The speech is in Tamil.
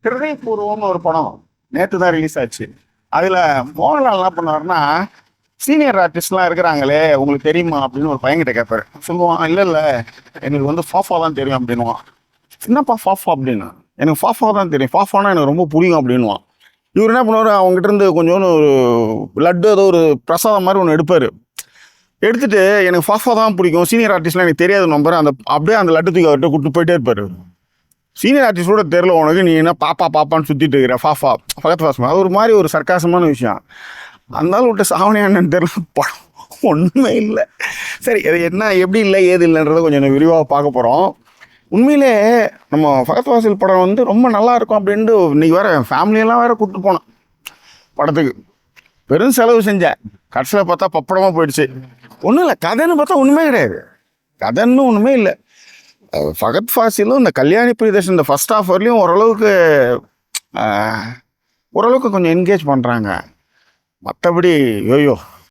ஹிருதயபூர்வம்னு ஒரு படம் நேற்று தான் ரிலீஸ் ஆச்சு. அதில் மோகன்லால் என்ன பண்ணுவாருன்னா, சீனியர் ஆர்டிஸ்ட்லாம் இருக்கிறாங்களே உங்களுக்கு தெரியுமா அப்படின்னு ஒரு பையன்கிட்ட கேட்பாரு. சொல்லுவான், இல்லை இல்லை எனக்கு வந்து ஃபாஃபா தான் தெரியும் அப்படின்வான். என்னப்பா ஃபாஃபா அப்படின்னு, எனக்கு ஃபாஃபா தான் தெரியும், ஃபாஃபானா எனக்கு ரொம்ப பிடிக்கும் அப்படின்வான். இவர் என்ன பண்ணுவார், அவங்ககிட்ட இருந்து கொஞ்சோன்னு ஒரு லட்டு ஏதோ ஒரு பிரசாதம் மாதிரி ஒன்று எடுப்பார். எடுத்துட்டு எனக்கு ஃபாஃபா தான் பிடிக்கும், சீனியர் ஆர்டிஸ்ட்லாம் எனக்கு தெரியாது நம்பர், அந்த அப்படியே அந்த லட்டு தூக்கி அவர்கிட்ட கூப்பிட்டு போயிட்டே இருப்பார். சீனியர் ஆர்டிஸ்டோட தெரில உனக்கு, நீ என்ன பாப்பா பாப்பான்னு சுற்றிட்டு இருக்கிற ஃபாஃபா ஃபகத் ஃபாசில், அது ஒரு மாதிரி ஒரு சர்க்காசமான விஷயம். அதனால விட்டு சாவணியான்னு தெரில, படம் ஒன்றுமே இல்லை. சரி, அது என்ன எப்படி இல்லை ஏது இல்லைன்றதை கொஞ்சம் விரிவாக பார்க்க போகிறோம். உண்மையிலே நம்ம ஃபகத் ஃபாசில் படம் வந்து ரொம்ப நல்லா இருக்கும் அப்படின்ட்டு இன்றைக்கி வேறு ஃபேமிலியெல்லாம் வேறு கூப்பிட்டு போனேன் படத்துக்கு. பெரும் செலவு செஞ்சேன், கடைசியில் பார்த்தா பப்படமாக போயிடுச்சு. ஒன்றும் இல்லை, கதைன்னு பார்த்தா ஒன்றுமே கிடையாது, கதைன்னு ஒன்றுமே இல்லை. ஃபகத் ஃபாசிலும் இந்த கல்யாணி பிரியதர்ஷன் இந்த ஃபர்ஸ்ட் ஹாஃப் வரலையும் ஓரளவுக்கு கொஞ்சம் என்கேஜ் பண்ணுறாங்க. மற்றபடி யோயோ